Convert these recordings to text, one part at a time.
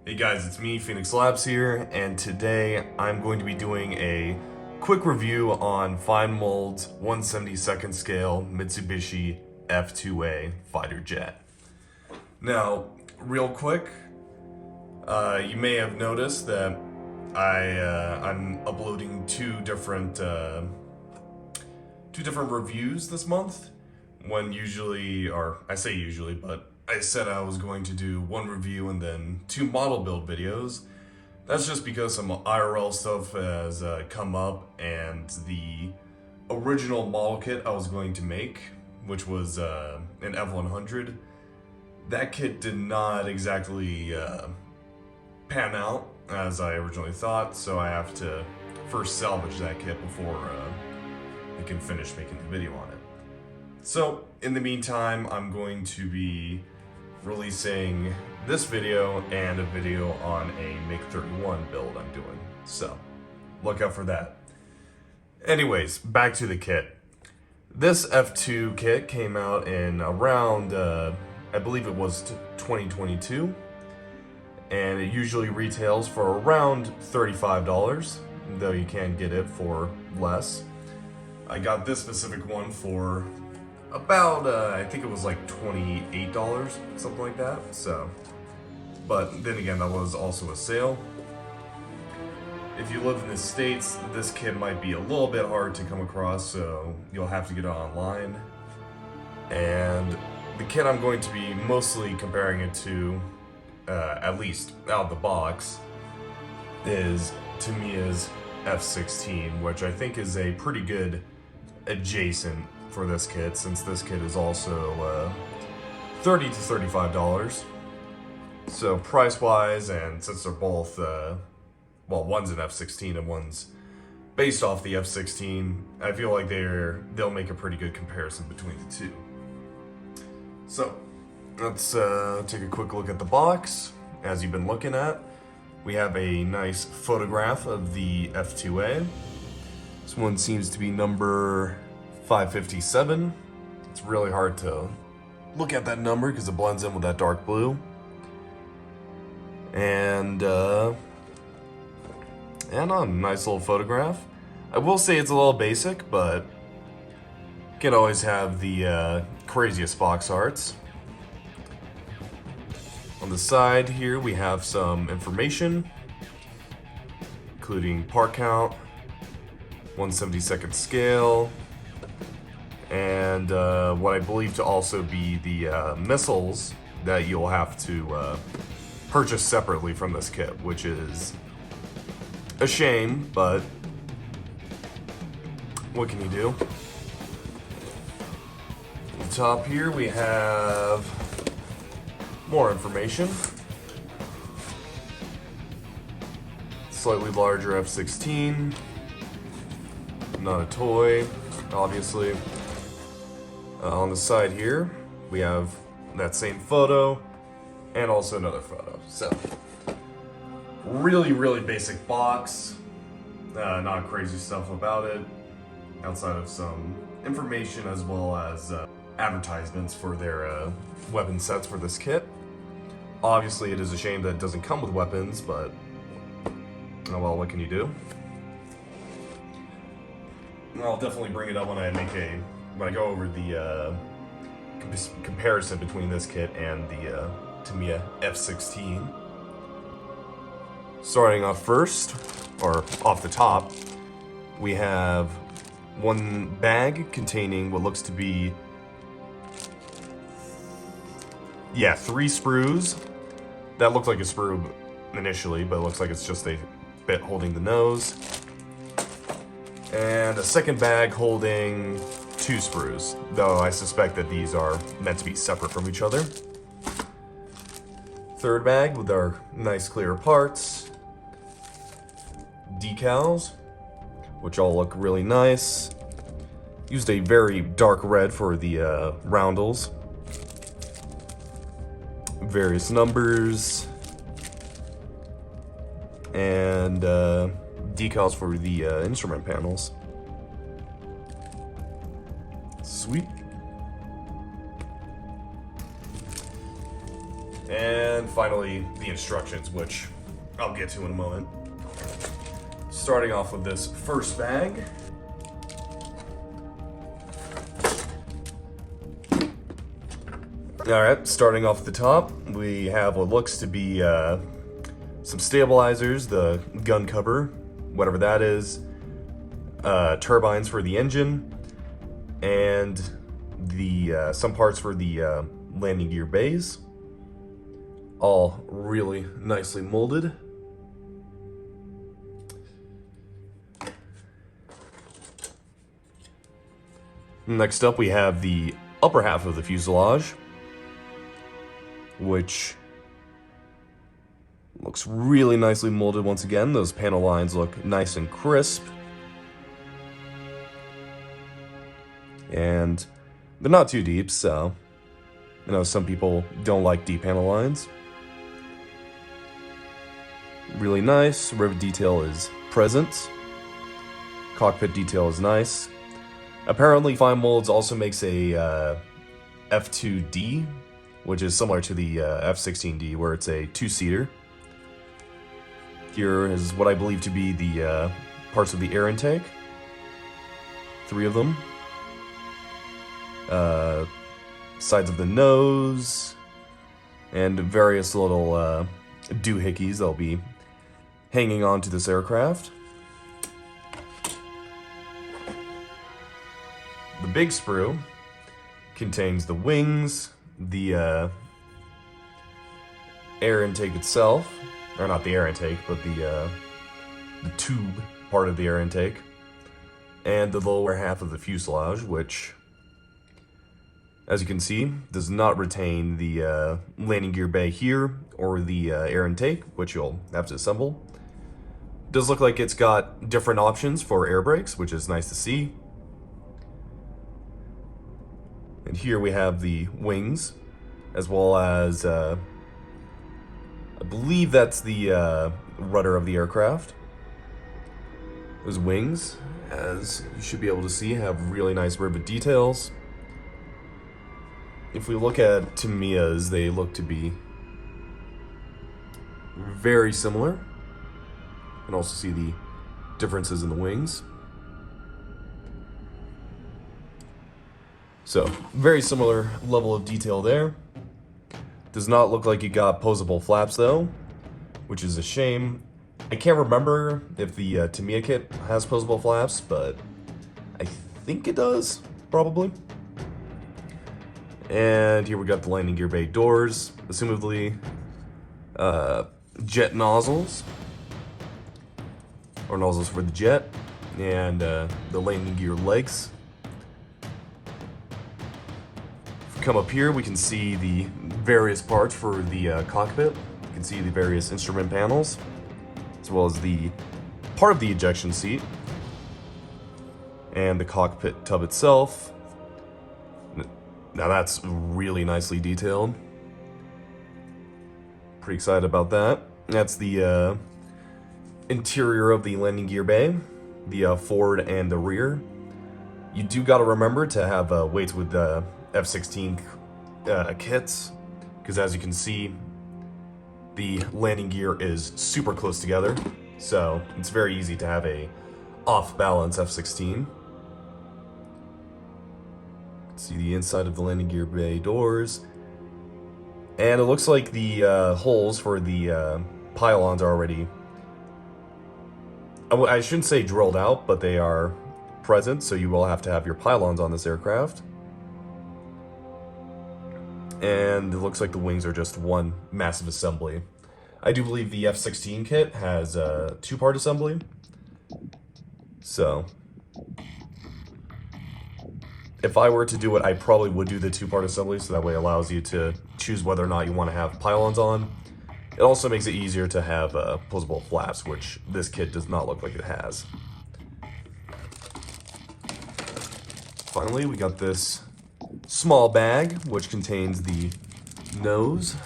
Hey guys, it's me, Phoenix Labs here, and today I'm going to be doing a quick review on finemolds 1/72nd scale Mitsubishi F-2A fighter jet. Now, real quick, you may have noticed that I'm uploading two different reviews this month. One usually, or I say usually, but I said I was going to do one review and then two model build videos. That's just because some IRL stuff has come up, and the original model kit I was going to make, which was an F-100, that kit did not exactly pan out as I originally thought, so I have to first salvage that kit before I can finish making the video on it. So, in the meantime, I'm going to be releasing this video and a video on a MiG-31 build I'm doing. So, look out for that. Anyways, back to the kit. This F2 kit came out in around, I believe it was 2022. And it usually retails for around $35, though you can get it for less. I got this specific one for about, I think it was like $28, something like that. So, but then again, that was also a sale. If you live in the States, this kit might be a little bit hard to come across, so you'll have to get it online. And the kit I'm going to be mostly comparing it to, at least out of the box, is Tamiya's F-16, which I think is a pretty good adjacent for this kit, since this kit is also $30 to $35. So price-wise, and since they're both, well, one's an F-16 and one's based off the F-16, I feel like they'll make a pretty good comparison between the two. So, let's take a quick look at the box. As you've been looking at, we have a nice photograph of the F-2A. This one seems to be number 557. It's really hard to look at that number because it blends in with that dark blue. And a nice little photograph. I will say it's a little basic, but you can always have the craziest box arts. On the side here, we have some information, including part count, 1/72nd scale, and what I believe to also be the missiles that you'll have to purchase separately from this kit, which is a shame, but what can you do? At the top here, we have more information. Slightly larger F-16. Not a toy, obviously. On the side here, we have that same photo and also another photo. So, really basic box. Not crazy stuff about it, outside of some information as well as advertisements for their weapon sets for this kit. Obviously, it is a shame that it doesn't come with weapons, but oh well, what can you do? I'll definitely bring it up when I go over the comparison between this kit and the Tamiya F-16. Starting off first, or off the top, we have one bag containing what looks to be 3 sprues. That looked like a sprue initially, but it looks like it's just a bit holding the nose. And a second bag holding 2 sprues, though I suspect that these are meant to be separate from each other. Third bag with our nice clear parts. Decals, which all look really nice. Used a very dark red for the roundels. Various numbers. And decals for the instrument panels. Sweet. And finally, the instructions, which I'll get to in a moment. Starting off with this first bag. Alright, starting off the top, we have what looks to be some stabilizers, the gun cover, whatever that is, turbines for the engine, and the some parts for the landing gear bays. All really nicely molded. Next up, we have the upper half of the fuselage, which looks really nicely molded once again. Those panel lines look nice and crisp. And they're not too deep, so I know some people don't like deep panel lines. Really nice. Rivet detail is present. Cockpit detail is nice. Apparently, finemolds also makes a F-2D, which is similar to the F-16D, where it's a two-seater. Here is what I believe to be the parts of the air intake. 3 of them. Sides of the nose, and various little doohickeys that'll be hanging on to this aircraft. The big sprue contains the wings, the air intake itself, or not the air intake, but the tube part of the air intake, and the lower half of the fuselage, which, as you can see, does not retain the landing gear bay here or the air intake, which you'll have to assemble. It does look like it's got different options for air brakes, which is nice to see. And here we have the wings, as well as, I believe that's the rudder of the aircraft. Those wings, as you should be able to see, have really nice rivet details. If we look at Tamiya's, they look to be very similar. You can also see the differences in the wings. So, very similar level of detail there. Does not look like you got posable flaps though, which is a shame. I can't remember if the Tamiya kit has posable flaps, but I think it does, probably. And here we got the landing gear bay doors, assumably jet nozzles, or nozzles for the jet, and the landing gear legs. If we come up here, we can see the various parts for the cockpit. You can see the various instrument panels, as well as the part of the ejection seat, and the cockpit tub itself. Now that's really nicely detailed. Pretty excited about that. That's the interior of the landing gear bay, the forward and the rear. You do got to remember to have weights with the F-16 kits, because as you can see, the landing gear is super close together, so it's very easy to have a off-balance F-16. See the inside of the landing gear bay doors, and it looks like the holes for the pylons are already, I shouldn't say drilled out, but they are present, so you will have to have your pylons on this aircraft. And it looks like the wings are just one massive assembly. I do believe the F-16 kit has a 2-part assembly, so if I were to do it, I probably would do the 2-part assembly, so that way it allows you to choose whether or not you want to have pylons on. It also makes it easier to have posable flaps, which this kit does not look like it has. Finally, we got this small bag, which contains the nose.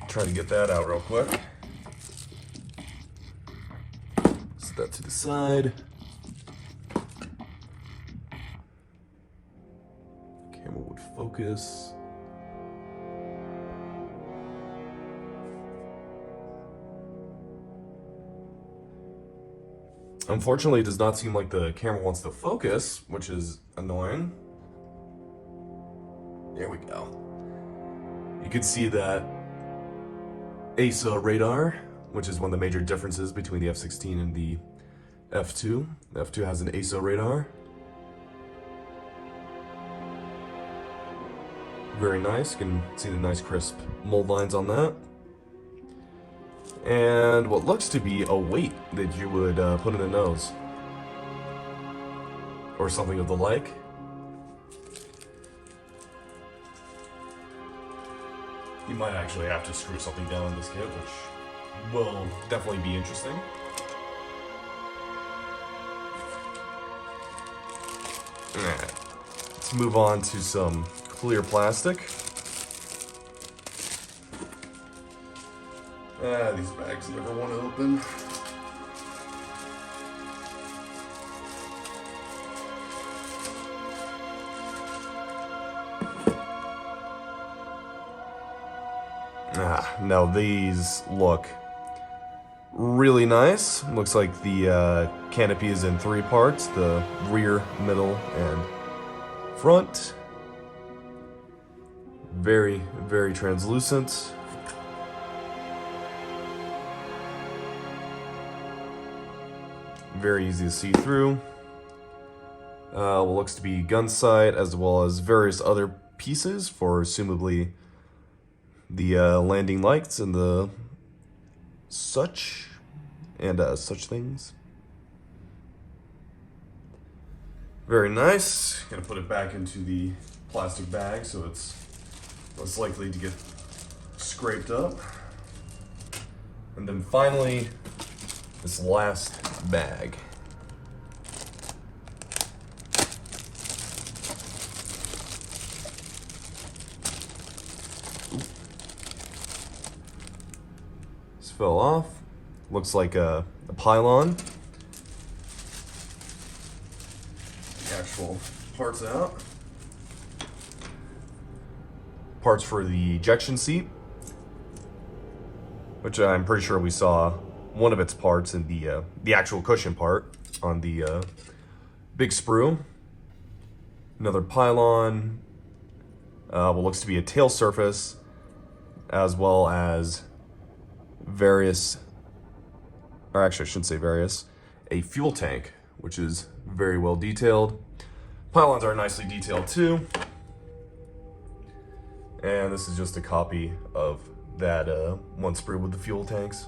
Try to get that out real quick. Set that to the side. Camera would focus. Unfortunately, it does not seem like the camera wants to focus, which is annoying. There we go. You can see that ASA radar, which is one of the major differences between the F-16 and the F-2. The F-2 has an ASA radar. Very nice. You can see the nice crisp mold lines on that. And what looks to be a weight that you would put in the nose. Or something of the like. You might actually have to screw something down in this kit, which will definitely be interesting. Alright, let's move on to some clear plastic. These bags never want to open. Now these look really nice. Looks like the canopy is in 3 parts, the rear, middle, and front. Very, very translucent. Very easy to see through. What looks to be gun sight, as well as various other pieces for assumably the landing lights and the such things. Very nice. Gonna put it back into the plastic bag so it's less likely to get scraped up. And then finally, this last bag. This fell off. Looks like a pylon. The actual parts out. Parts for the ejection seat, which I'm pretty sure we saw one of its parts in the actual cushion part on the big sprue. Another pylon, what looks to be a tail surface, as well as various, or actually I shouldn't say various, a fuel tank, which is very well detailed. Pylons are nicely detailed too. And this is just a copy of that one sprue with the fuel tanks.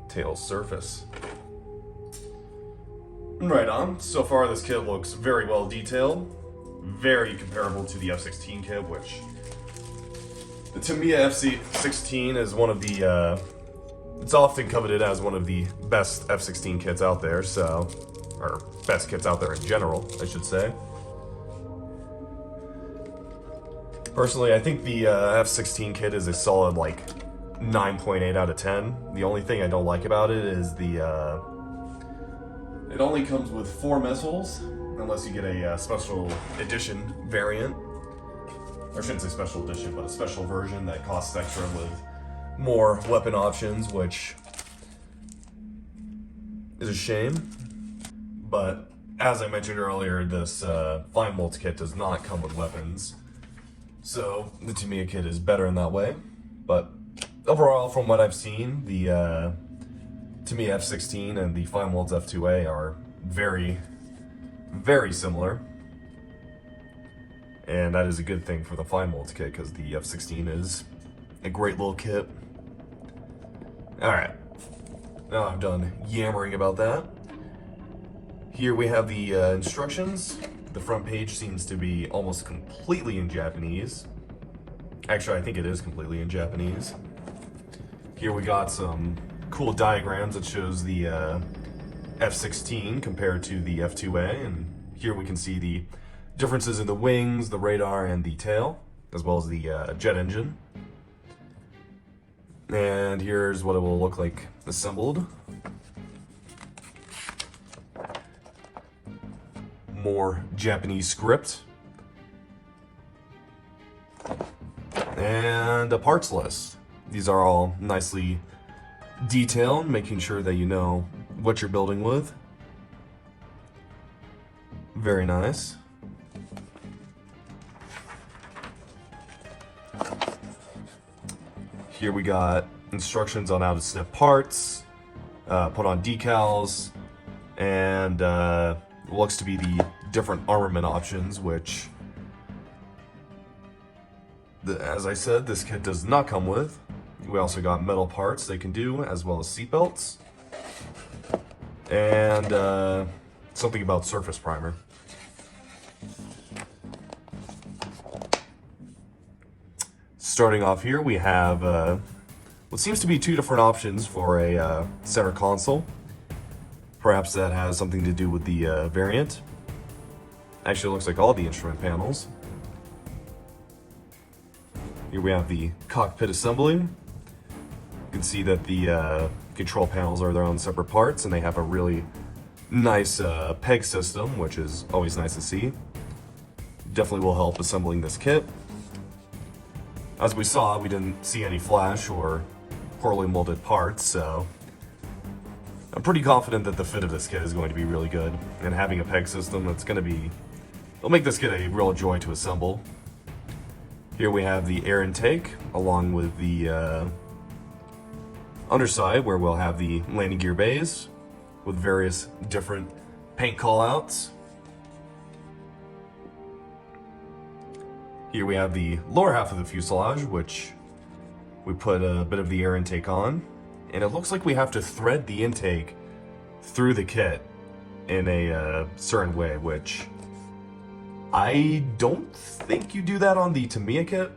Tail surface. Right on. So far this kit looks very well detailed. Very comparable to the F-16 kit, which the Tamiya F-16 is one of the, it's often coveted as one of the best F-16 kits out there, so, or best kits out there in general, I should say. Personally, I think the F-16 kit is a solid, like, 9.8 out of 10. The only thing I don't like about it is the, it only comes with 4 missiles, unless you get a special edition variant. Or I shouldn't say special edition, but a special version that costs extra with more weapon options, which is a shame. But, as I mentioned earlier, this finemolds kit does not come with weapons. So, the Tamiya kit is better in that way. But, overall, from what I've seen, the Tamiya F-16 and the finemolds F-2A are very, very similar. And that is a good thing for the finemolds kit, because the F-16 is a great little kit. Alright, now I'm done yammering about that. Here we have the instructions. The front page seems to be almost completely in Japanese. Actually, I think it is completely in Japanese. Here we got some cool diagrams that shows the F-16 compared to the F-2A, and here we can see the differences in the wings, the radar, and the tail, as well as the jet engine. And here's what it will look like assembled. More Japanese script. And a parts list. These are all nicely detailed, making sure that you know what you're building with. Very nice. Here we got instructions on how to snip parts, put on decals, and looks to be the different armament options, which, as I said, this kit does not come with. We also got metal parts they can do, as well as seatbelts, and something about surface primer. Starting off here, we have what seems to be two different options for a center console. Perhaps that has something to do with the variant. Actually, it looks like all the instrument panels. Here we have the cockpit assembly. You can see that the control panels are their own separate parts, and they have a really nice peg system, which is always nice to see. Definitely will help assembling this kit. As we saw, we didn't see any flash or poorly molded parts, so I'm pretty confident that the fit of this kit is going to be really good. And having a peg system, it'll make this kit a real joy to assemble. Here we have the air intake, along with the underside, where we'll have the landing gear bays with various different paint callouts. Here we have the lower half of the fuselage, which we put a bit of the air intake on, and it looks like we have to thread the intake through the kit in a certain way, which I don't think you do that on the Tamiya kit,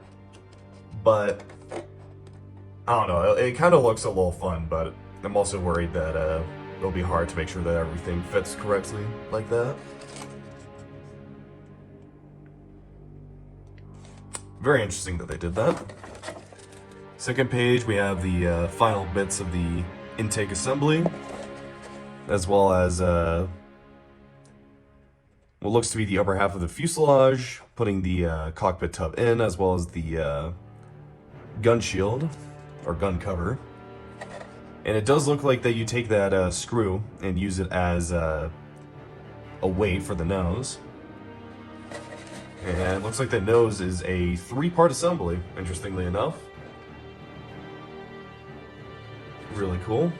but I don't know, it kind of looks a little fun, but I'm also worried that it'll be hard to make sure that everything fits correctly like that. Very interesting that they did that. Second page, we have the final bits of the intake assembly, as well as what looks to be the upper half of the fuselage, putting the cockpit tub in, as well as the gun shield, or gun cover. And it does look like that you take that screw and use it as a weight for the nose. And it looks like the nose is a 3-part assembly, interestingly enough. Really cool.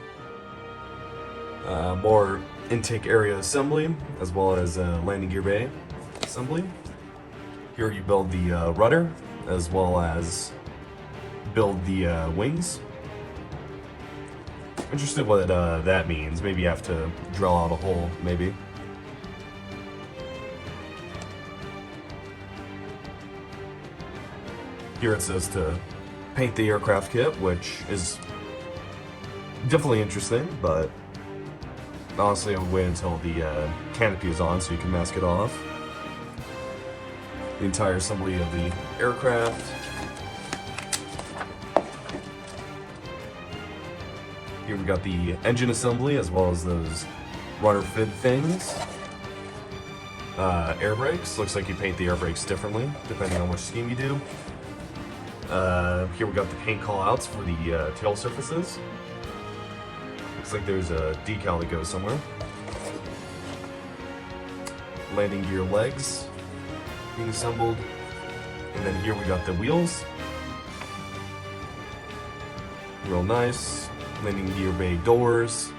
More intake area assembly, as well as landing gear bay assembly. Here you build the rudder, as well as build the wings. Interested what that means. Maybe you have to drill out a hole, maybe. Here it says to paint the aircraft kit, which is definitely interesting, but honestly I would wait until the canopy is on so you can mask it off. The entire assembly of the aircraft. Here we got the engine assembly, as well as those rudder fid things. Air brakes. Looks like you paint the air brakes differently, depending on which scheme you do. Here we got the paint callouts for the tail surfaces. Looks like there's a decal that goes somewhere. Landing gear legs being assembled. And then here we got the wheels. Real nice. Landing gear bay doors.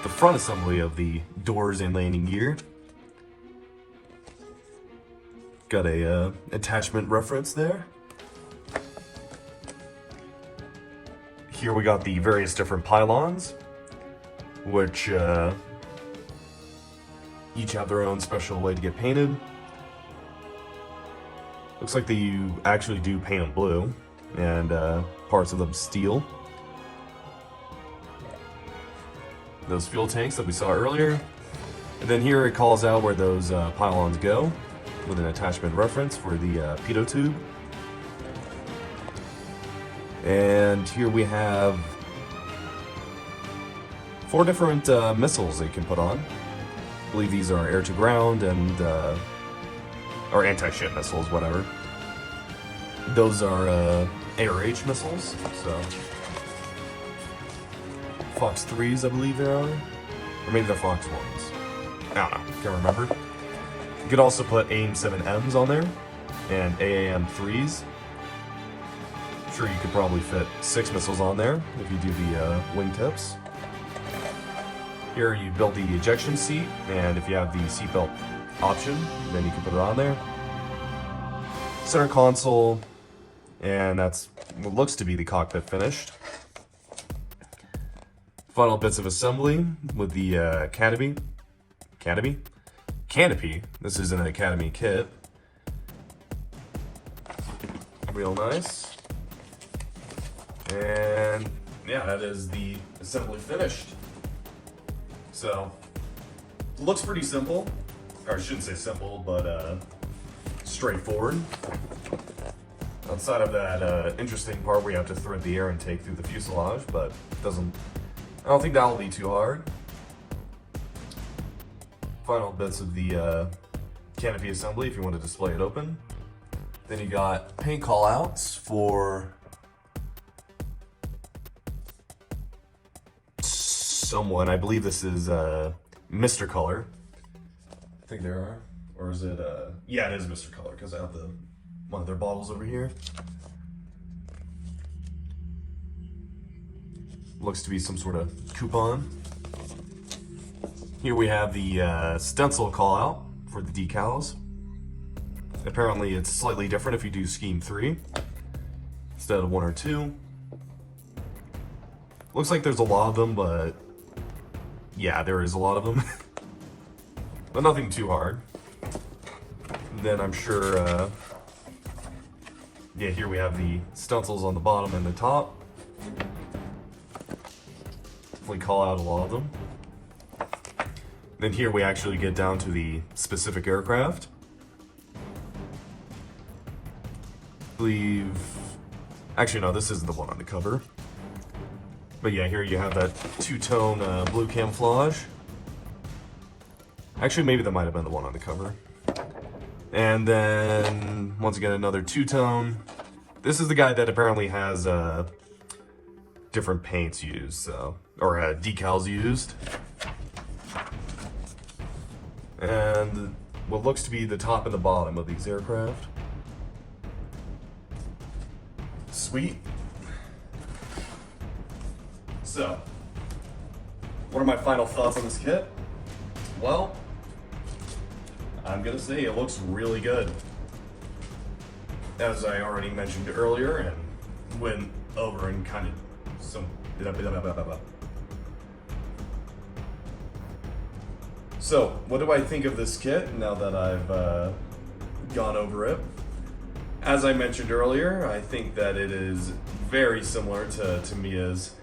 The front assembly of the doors and landing gear. Got a attachment reference there. Here we got the various different pylons, which each have their own special way to get painted. Looks like you actually do paint them blue, and parts of them steel. Those fuel tanks that we saw earlier. And then here it calls out where those pylons go, with an attachment reference for the pitot tube. And here we have 4 different missiles they can put on. I believe these are air-to-ground and or anti-ship missiles, whatever. Those are ARH missiles, so Fox 3s, I believe there are. Or maybe they're Fox 1s. I don't know, can't remember. You could also put AIM-7Ms on there, and AAM-3s. I'm sure you could probably fit 6 missiles on there if you do the wingtips. Here you build the ejection seat, and if you have the seatbelt option, then you can put it on there. Center console, and that's what looks to be the cockpit finished. Final bits of assembly with the canopy. This is an Academy kit. Real nice. And yeah, that is the assembly finished. So, looks pretty simple. Or I shouldn't say simple, but straightforward. Outside of that interesting part where you have to thread the air intake through the fuselage, but I don't think that'll be too hard. Final bits of the canopy assembly if you want to display it open. Then you got paint callouts for someone. I believe this is Mr. Color. I think there are. Or is it, yeah, it is Mr. Color, because I have one of their bottles over here. Looks to be some sort of coupon. Here we have the stencil call out for the decals. Apparently it's slightly different if you do scheme 3 instead of 1 or 2. Looks like there's a lot of them, but yeah, there is a lot of them. But nothing too hard. Then I'm sure, yeah, here we have the stencils on the bottom and the top. Definitely call out a lot of them. Then here we actually get down to the specific aircraft. I believe, actually no, this isn't the one on the cover. But yeah, here you have that two-tone blue camouflage. Actually, maybe that might have been the one on the cover. And then, once again, another two-tone. This is the guy that apparently has different paints used, so, or decals used. And what looks to be the top and the bottom of these aircraft. Sweet. So, what are my final thoughts on this kit? Well, I'm gonna say it looks really good. As I already mentioned earlier and went over and kind of some... So, what do I think of this kit now that I've gone over it? As I mentioned earlier, I think that it is very similar to Tamiya's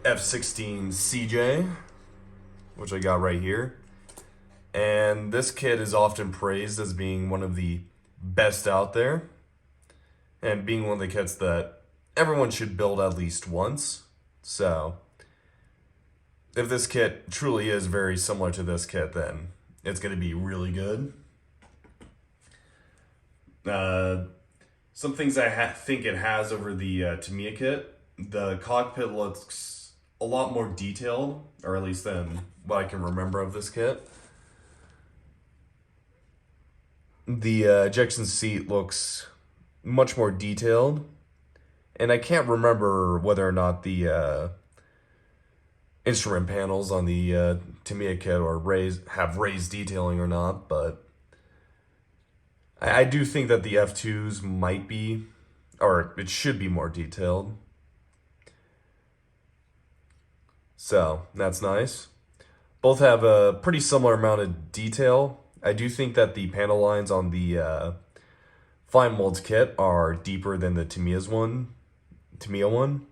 F-16 CJ, which I got right here. And this kit is often praised as being one of the best out there, and being one of the kits that everyone should build at least once. So, if this kit truly is very similar to this kit, then it's going to be really good. Some things I think it has over the Tamiya kit. The cockpit looks a lot more detailed, or at least than what I can remember of this kit. The ejection seat looks much more detailed, and I can't remember whether or not the instrument panels on the Tamiya kit have raised detailing or not, but I do think that the F2s might be, or it should be more detailed. So, that's nice. Both have a pretty similar amount of detail. I do think that the panel lines on the finemolds kit are deeper than the Tamiya one,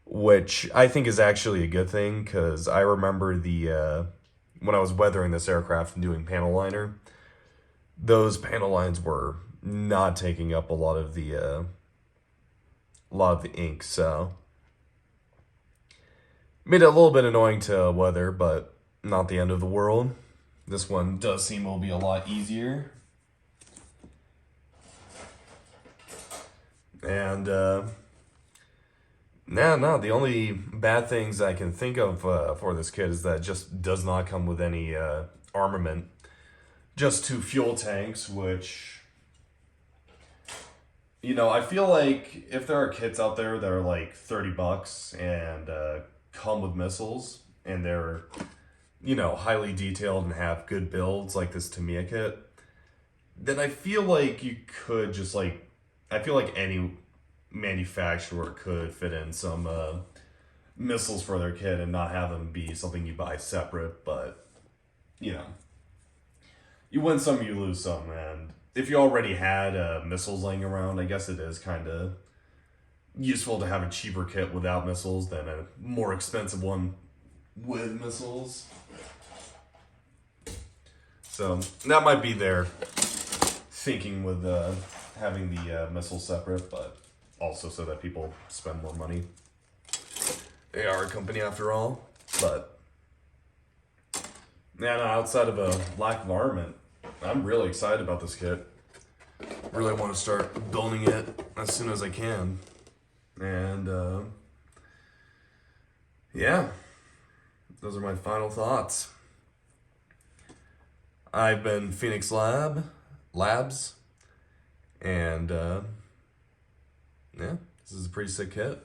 which I think is actually a good thing, because I remember when I was weathering this aircraft and doing panel liner, those panel lines were not taking up a lot of the ink, so made it a little bit annoying to weather, but not the end of the world. This one does seem will be a lot easier. And No. The only bad things I can think of for this kit is that it just does not come with any armament. Just 2 fuel tanks, which, I feel like if there are kits out there that are like $30 and come with missiles and they're, highly detailed and have good builds like this Tamiya kit, then I feel like you could just like, I feel like any manufacturer could fit in some missiles for their kit and not have them be something you buy separate, but, you win some, you lose some, and if you already had missiles laying around, I guess it is kind of useful to have a cheaper kit without missiles than a more expensive one with missiles. So that might be their thinking with having the missiles separate, but also so that people spend more money. They are a company after all, but no, outside of a lack of armament, I'm really excited about this kit. Really want to start building it as soon as I can. And yeah, those are my final thoughts. I've been Phoenix Labs, and yeah, this is a pretty sick kit.